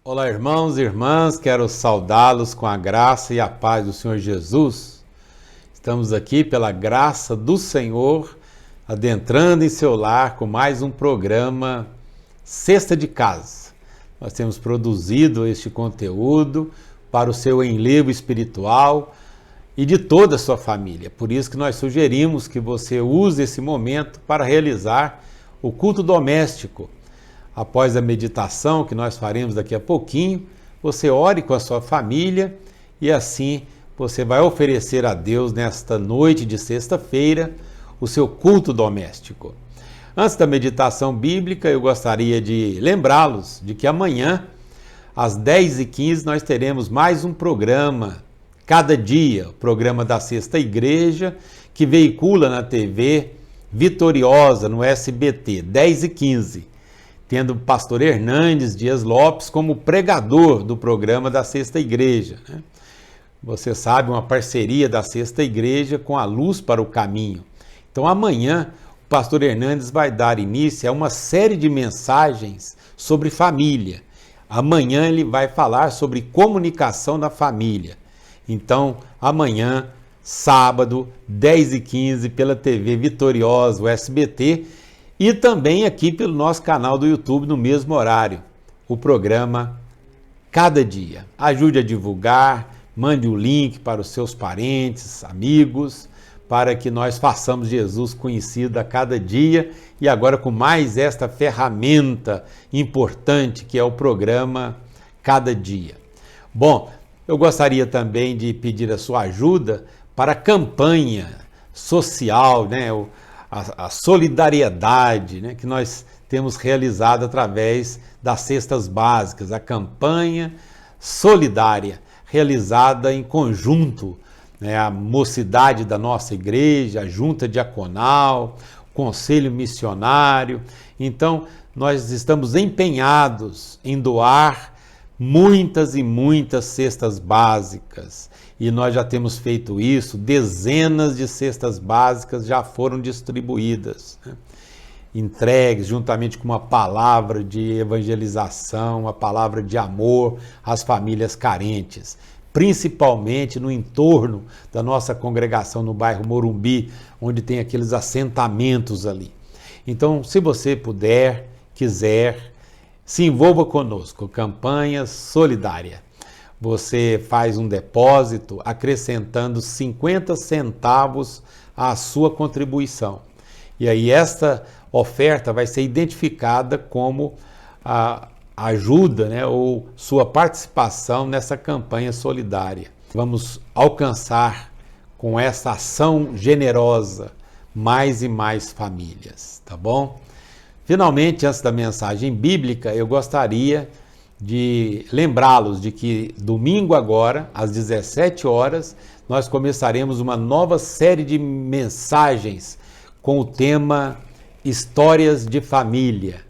Olá, irmãos e irmãs, quero saudá-los com a graça e a paz do Senhor Jesus. Estamos aqui pela graça do Senhor, adentrando em seu lar com mais um programa Cesta de Casa. Nós temos produzido este conteúdo para o seu enlevo espiritual e de toda a sua família. Por isso que nós sugerimos que você use esse momento para realizar o culto doméstico. Após a meditação que nós faremos daqui a pouquinho, você ore com a sua família e assim você vai oferecer a Deus nesta noite de sexta-feira o seu culto doméstico. Antes da meditação bíblica, eu gostaria de lembrá-los de que amanhã, às 10h15, nós teremos mais um programa, cada dia, o programa da Sexta Igreja, que veicula na TV Vitoriosa, no SBT, 10h15. Tendo o pastor Hernandes Dias Lopes como pregador do programa da Sexta Igreja. Você sabe, uma parceria da Sexta Igreja com a Luz para o Caminho. Então amanhã o pastor Hernandes vai dar início a uma série de mensagens sobre família. Amanhã ele vai falar sobre comunicação na família. Então amanhã, sábado, 10h15, pela TV Vitoriosa, o SBT, e também aqui pelo nosso canal do YouTube no mesmo horário, o programa Cada Dia. Ajude a divulgar, mande o link para os seus parentes, amigos, para que nós façamos Jesus conhecido a cada dia e agora com mais esta ferramenta importante que é o programa Cada Dia. Bom, eu gostaria também de pedir a sua ajuda para a campanha social, a solidariedade, que nós temos realizado através das cestas básicas, a campanha solidária, realizada em conjunto, a mocidade da nossa igreja, a junta diaconal, o conselho missionário. Então, nós estamos empenhados em doar muitas e muitas cestas básicas. E nós já temos feito isso, dezenas de cestas básicas já foram distribuídas, entregues juntamente com uma palavra de evangelização, uma palavra de amor às famílias carentes, principalmente no entorno da nossa congregação no bairro Morumbi, onde tem aqueles assentamentos ali. Então, se você puder, quiser, se envolva conosco, campanha solidária. Você faz um depósito acrescentando 50 centavos à sua contribuição. E aí esta oferta vai ser identificada como a ajuda, ou sua participação nessa campanha solidária. Vamos alcançar com essa ação generosa mais e mais famílias, tá bom? Finalmente, antes da mensagem bíblica, eu gostaria de lembrá-los de que domingo agora, às 17 horas, nós começaremos uma nova série de mensagens com o tema Histórias de Família.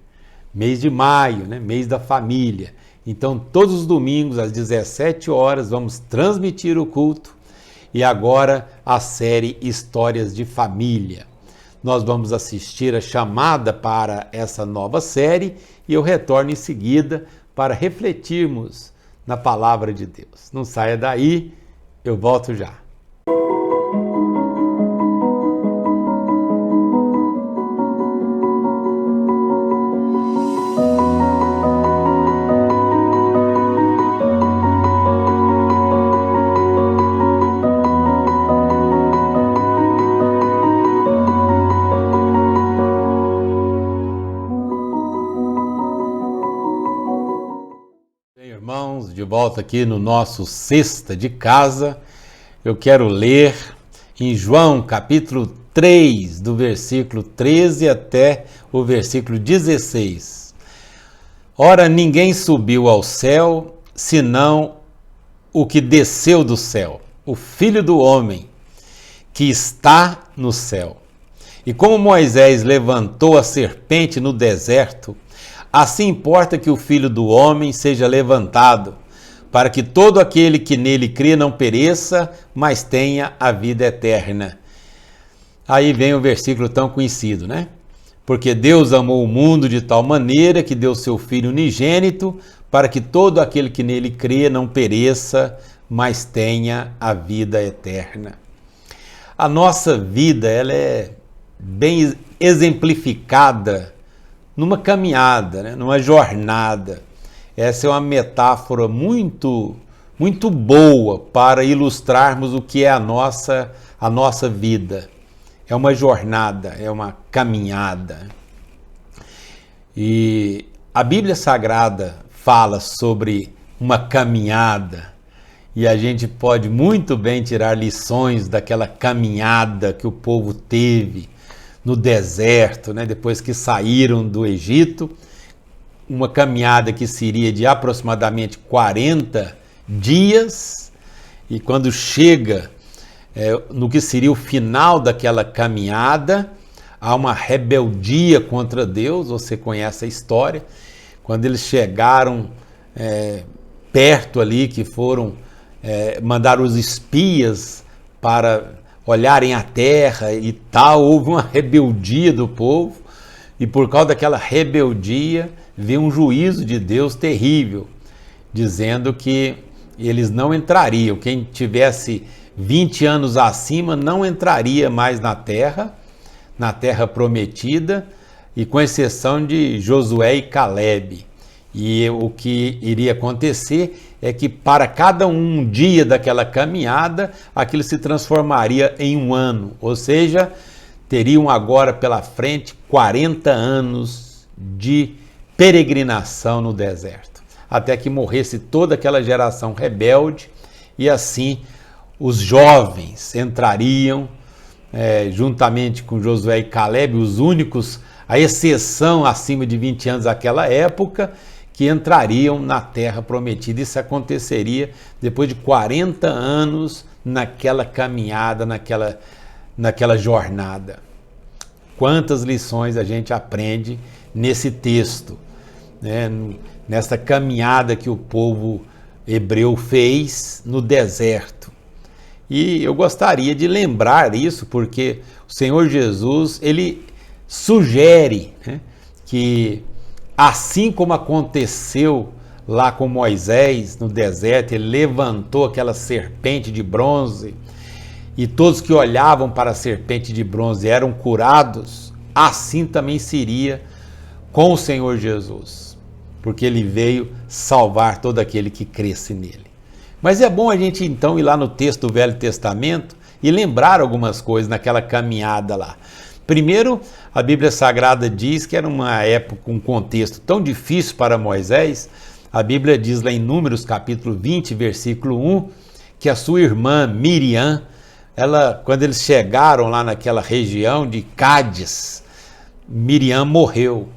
Mês de maio, mês da família. Então, todos os domingos, às 17 horas, vamos transmitir o culto e agora a série Histórias de Família. Nós vamos assistir a chamada para essa nova série e eu retorno em seguida para refletirmos na palavra de Deus. Não saia daí, eu volto já. De volta aqui no nosso Cesta de Casa, eu quero ler em João capítulo 3, do versículo 13 até o versículo 16. Ora, ninguém subiu ao céu, senão o que desceu do céu, o Filho do Homem, que está no céu. E como Moisés levantou a serpente no deserto, assim importa que o Filho do Homem seja levantado, para que todo aquele que nele crê não pereça, mas tenha a vida eterna. Aí vem o versículo tão conhecido, Porque Deus amou o mundo de tal maneira que deu seu Filho unigênito, para que todo aquele que nele crê não pereça, mas tenha a vida eterna. A nossa vida, ela é bem exemplificada numa caminhada, né? Numa jornada. Essa é uma metáfora muito boa para ilustrarmos o que é a nossa vida. É uma jornada, é uma caminhada. E a Bíblia Sagrada fala sobre uma caminhada, e a gente pode muito bem tirar lições daquela caminhada que o povo teve no deserto, né? Depois que saíram do Egito, uma caminhada que seria de aproximadamente 40 dias, e quando chega no que seria o final daquela caminhada, há uma rebeldia contra Deus. Você conhece a história, quando eles chegaram perto ali, que foram mandar os espias para olharem a terra e tal, houve uma rebeldia do povo, e por causa daquela rebeldia veio um juízo de Deus terrível, dizendo que eles não entrariam, quem tivesse 20 anos acima não entraria mais na terra prometida, e com exceção de Josué e Calebe. E o que iria acontecer é que para cada um dia daquela caminhada, aquilo se transformaria em um ano, ou seja, teriam agora pela frente 40 anos de peregrinação no deserto, até que morresse toda aquela geração rebelde, e assim os jovens entrariam, juntamente com Josué e Calebe, os únicos, a exceção acima de 20 anos daquela época, que entrariam na terra prometida. Isso aconteceria depois de 40 anos naquela caminhada, naquela jornada. Quantas lições a gente aprende nesse texto, né? Nessa caminhada que o povo hebreu fez no deserto. E eu gostaria de lembrar isso, porque o Senhor Jesus, ele sugere, né, que assim como aconteceu lá com Moisés no deserto, ele levantou aquela serpente de bronze, e todos que olhavam para a serpente de bronze eram curados, assim também seria com o Senhor Jesus, porque ele veio salvar todo aquele que cresce nele. Mas é bom a gente então ir lá no texto do Velho Testamento e lembrar algumas coisas naquela caminhada lá. Primeiro, a Bíblia Sagrada diz que era uma época, um contexto tão difícil para Moisés. A Bíblia diz lá em Números capítulo 20, versículo 1, que a sua irmã Miriam, quando eles chegaram lá naquela região de Cádiz, Miriam morreu.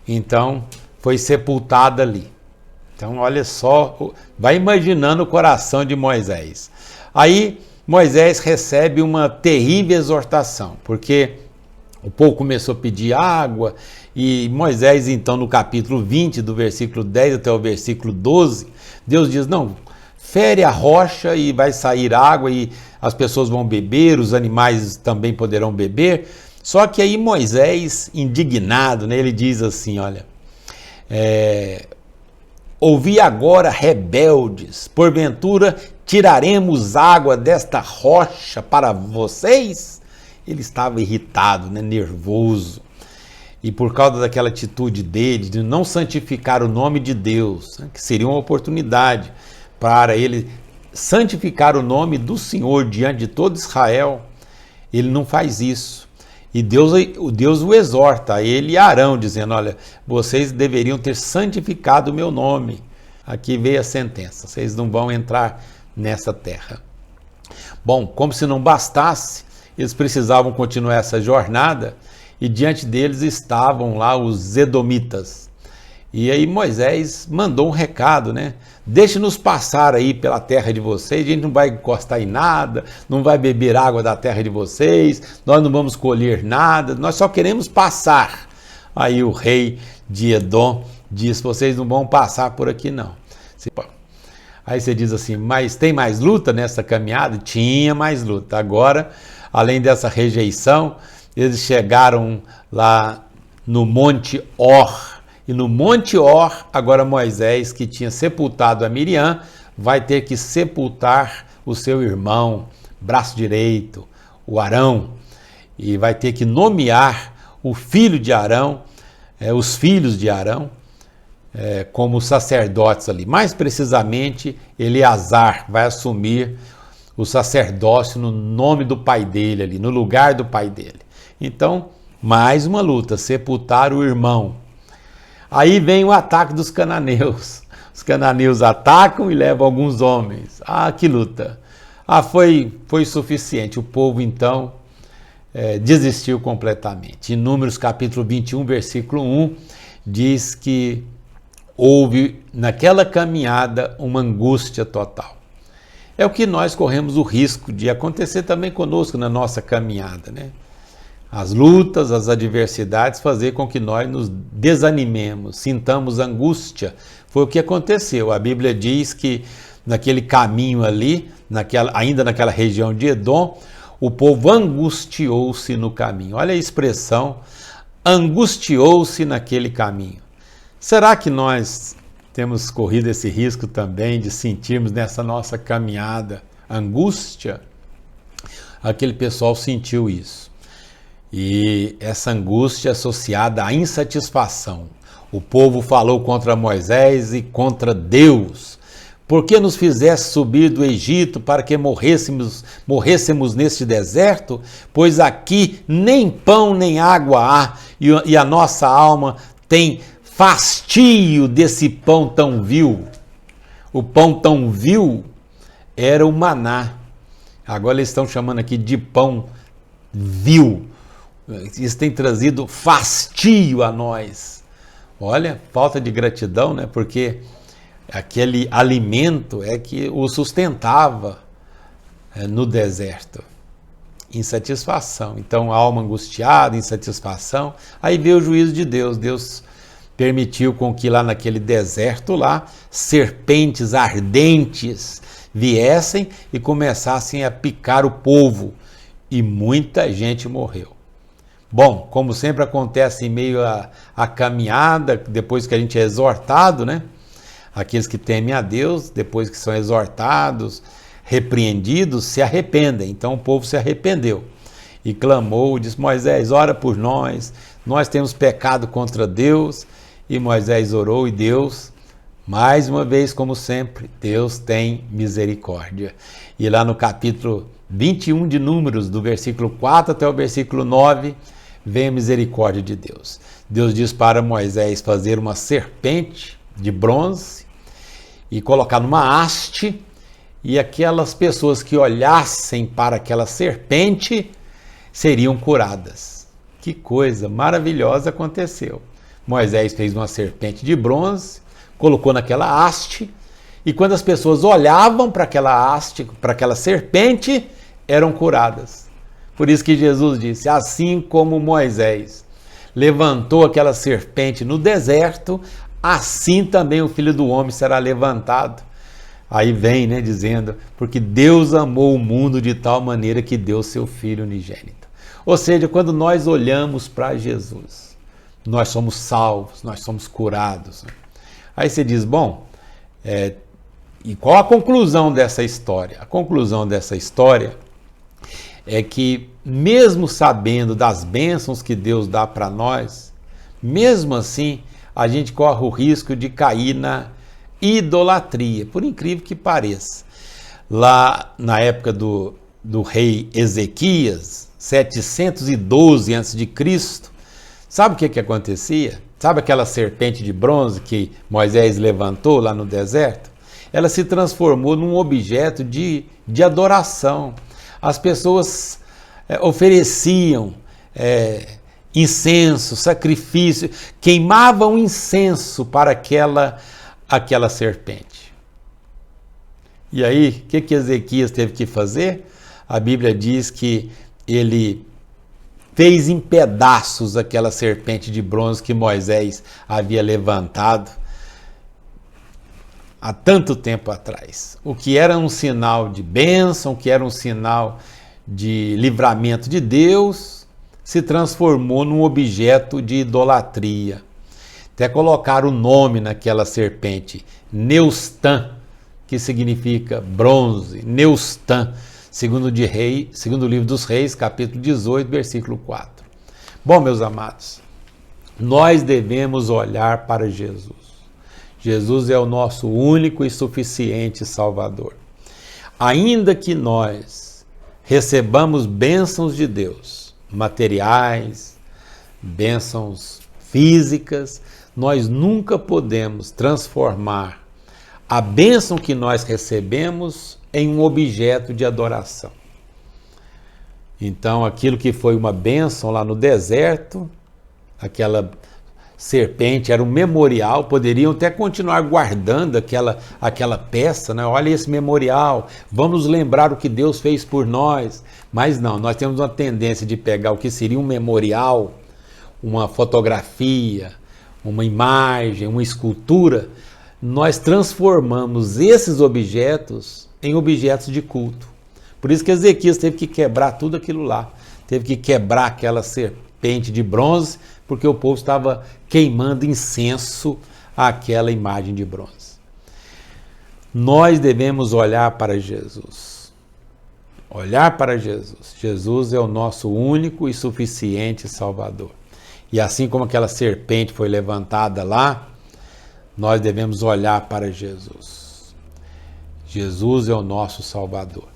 Então, foi sepultada ali. Então, olha só, vai imaginando o coração de Moisés. Aí, Moisés recebe uma terrível exortação, porque o povo começou a pedir água, e Moisés, então, no capítulo 20, do versículo 10 até o versículo 12, Deus diz, não, fere a rocha e vai sair água, e as pessoas vão beber, os animais também poderão beber. Só que aí Moisés, indignado, né, ele diz assim, olha, ouvi agora, rebeldes, porventura tiraremos água desta rocha para vocês? Ele estava irritado, né, nervoso, e por causa daquela atitude dele, de não santificar o nome de Deus, né, que seria uma oportunidade para ele santificar o nome do Senhor diante de todo Israel, ele não faz isso. E Deus o exorta, ele e Arão, dizendo, olha, vocês deveriam ter santificado o meu nome. Aqui veio a sentença, vocês não vão entrar nessa terra. Bom, como se não bastasse, eles precisavam continuar essa jornada, e diante deles estavam lá os edomitas. E aí Moisés mandou um recado, né? Deixe-nos passar aí pela terra de vocês, a gente não vai encostar em nada, não vai beber água da terra de vocês, nós não vamos colher nada, nós só queremos passar. Aí o rei de Edom disse, vocês não vão passar por aqui não. Aí você diz assim, mas tem mais luta nessa caminhada? Tinha mais luta. Agora, além dessa rejeição, eles chegaram lá no Monte Or, E no Monte Or, agora Moisés, que tinha sepultado a Miriam, vai ter que sepultar o seu irmão, braço direito, o Arão, e vai ter que nomear o filho de Arão, os filhos de Arão, como sacerdotes ali. Mais precisamente, Eleazar vai assumir o sacerdócio no nome do pai dele ali, no lugar do pai dele. Então, mais uma luta, sepultar o irmão. Aí vem o ataque dos cananeus. Os cananeus atacam e levam alguns homens. Ah, que luta! Ah, foi suficiente. O povo, então, desistiu completamente. Em Números capítulo 21, versículo 1, diz que houve naquela caminhada uma angústia total. É o que nós corremos o risco de acontecer também conosco na nossa caminhada, né? As lutas, as adversidades fazer com que nós nos desanimemos, sintamos angústia. Foi o que aconteceu. A Bíblia diz que naquele caminho ali, ainda naquela região de Edom, o povo angustiou-se no caminho. Olha a expressão, angustiou-se naquele caminho. Será que nós temos corrido esse risco também de sentirmos nessa nossa caminhada angústia? Aquele pessoal sentiu isso. E essa angústia associada à insatisfação. O povo falou contra Moisés e contra Deus. Por que nos fizeste subir do Egito para que morrêssemos neste deserto? Pois aqui nem pão nem água há, e a nossa alma tem fastio desse pão tão vil. O pão tão vil era o maná. Agora eles estão chamando aqui de pão vil. Isso tem trazido fastio a nós. Olha, falta de gratidão, né? Porque aquele alimento é que o sustentava no deserto. Insatisfação. Então, alma angustiada, insatisfação. Aí veio o juízo de Deus. Deus permitiu com que lá naquele deserto lá, serpentes ardentes viessem e começassem a picar o povo. E muita gente morreu. Bom, como sempre acontece em meio à caminhada, depois que a gente é exortado, né? Aqueles que temem a Deus, depois que são exortados, repreendidos, se arrependem. Então o povo se arrependeu e clamou, disse: Moisés, ora por nós temos pecado contra Deus. E Moisés orou e Deus, mais uma vez, como sempre, Deus tem misericórdia. E lá no capítulo 21 de Números, do versículo 4 até o versículo 9, vem a misericórdia de Deus. Deus diz para Moisés fazer uma serpente de bronze e colocar numa haste, e aquelas pessoas que olhassem para aquela serpente seriam curadas. Que coisa maravilhosa aconteceu. Moisés fez uma serpente de bronze, colocou naquela haste, e quando as pessoas olhavam para aquela haste, para aquela serpente, eram curadas. Por isso que Jesus disse: assim como Moisés levantou aquela serpente no deserto, assim também o Filho do Homem será levantado. Aí vem, né, dizendo, porque Deus amou o mundo de tal maneira que deu seu Filho unigênito. Ou seja, quando nós olhamos para Jesus, nós somos salvos, nós somos curados. Aí você diz, bom, e qual a conclusão dessa história? A conclusão dessa história é que, mesmo sabendo das bênçãos que Deus dá para nós, mesmo assim, a gente corre o risco de cair na idolatria, por incrível que pareça. Lá na época do rei Ezequias, 712 a.C., sabe o que acontecia? Sabe aquela serpente de bronze que Moisés levantou lá no deserto? Ela se transformou num objeto de adoração. As pessoas ofereciam incenso, sacrifício, queimavam incenso para aquela serpente. E aí, o que Ezequias teve que fazer? A Bíblia diz que ele fez em pedaços aquela serpente de bronze que Moisés havia levantado há tanto tempo atrás. O que era um sinal de bênção, o que era um sinal de livramento de Deus, se transformou num objeto de idolatria. Até colocaram o nome naquela serpente, Neustan, que significa bronze, Neustan, segundo o livro dos Reis, capítulo 18, versículo 4. Bom, meus amados, nós devemos olhar para Jesus. Jesus é o nosso único e suficiente Salvador. Ainda que nós recebamos bênçãos de Deus, materiais, bênçãos físicas, nós nunca podemos transformar a bênção que nós recebemos em um objeto de adoração. Então, aquilo que foi uma bênção lá no deserto, aquela serpente era um memorial, poderiam até continuar guardando aquela peça, né? Olha esse memorial, vamos lembrar o que Deus fez por nós. Mas não, nós temos uma tendência de pegar o que seria um memorial, uma fotografia, uma imagem, uma escultura, nós transformamos esses objetos em objetos de culto. Por isso que Ezequias teve que quebrar tudo aquilo lá, teve que quebrar aquela serpente de bronze, porque o povo estava queimando incenso àquela imagem de bronze. Nós devemos olhar para Jesus. Olhar para Jesus. Jesus é o nosso único e suficiente Salvador. E assim como aquela serpente foi levantada lá, nós devemos olhar para Jesus. Jesus é o nosso Salvador.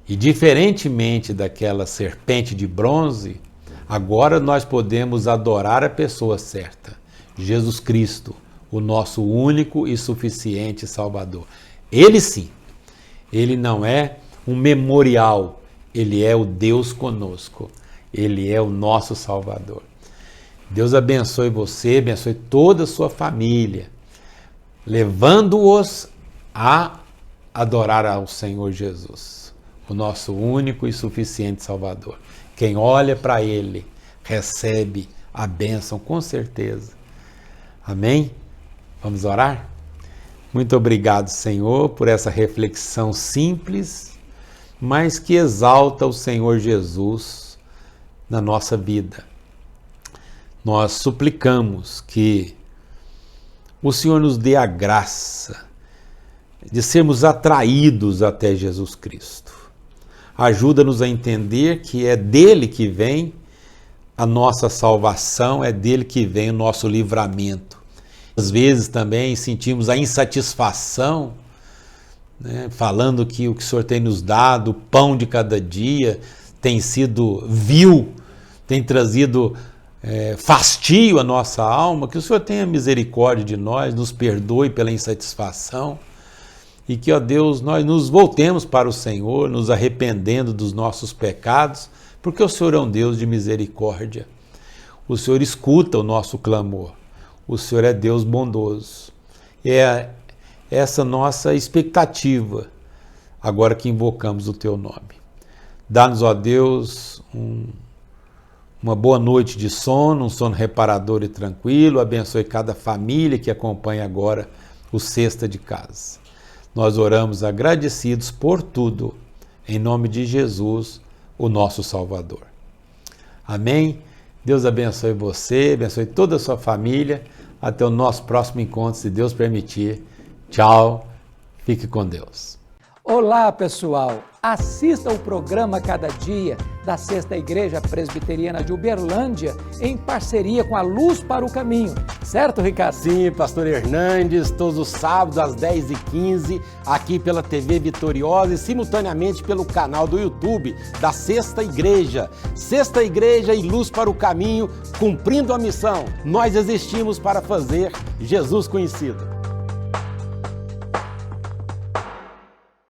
E diferentemente daquela serpente de bronze, agora nós podemos adorar a pessoa certa, Jesus Cristo, o nosso único e suficiente Salvador. Ele sim, ele não é um memorial, ele é o Deus conosco, ele é o nosso Salvador. Deus abençoe você, abençoe toda a sua família, levando-os a adorar ao Senhor Jesus, o nosso único e suficiente Salvador. Quem olha para Ele recebe a bênção com certeza. Amém? Vamos orar? Muito obrigado, Senhor, por essa reflexão simples, mas que exalta o Senhor Jesus na nossa vida. Nós suplicamos que o Senhor nos dê a graça de sermos atraídos até Jesus Cristo. Ajuda-nos a entender que é dele que vem a nossa salvação, é dele que vem o nosso livramento. Às vezes também sentimos a insatisfação, né, falando que o que o Senhor tem nos dado, o pão de cada dia, tem sido vil, tem trazido fastio à nossa alma. Que o Senhor tenha misericórdia de nós, nos perdoe pela insatisfação e que, ó Deus, nós nos voltemos para o Senhor, nos arrependendo dos nossos pecados, porque o Senhor é um Deus de misericórdia. O Senhor escuta o nosso clamor. O Senhor é Deus bondoso. É essa nossa expectativa, agora que invocamos o Teu nome. Dá-nos, ó Deus, uma boa noite de sono, um sono reparador e tranquilo. Abençoe cada família que acompanha agora o Sexta de Casa. Nós oramos agradecidos por tudo, em nome de Jesus, o nosso Salvador. Amém? Deus abençoe você, abençoe toda a sua família. Até o nosso próximo encontro, se Deus permitir. Tchau, fique com Deus. Olá, pessoal! Assista o programa Cada Dia da Sexta Igreja Presbiteriana de Uberlândia em parceria com a Luz para o Caminho. Certo, Ricardo? Sim, Pastor Hernandes, todos os sábados às 10h15, aqui pela TV Vitoriosa e simultaneamente pelo canal do YouTube da Sexta Igreja. Sexta Igreja e Luz para o Caminho, cumprindo a missão. Nós existimos para fazer Jesus conhecido.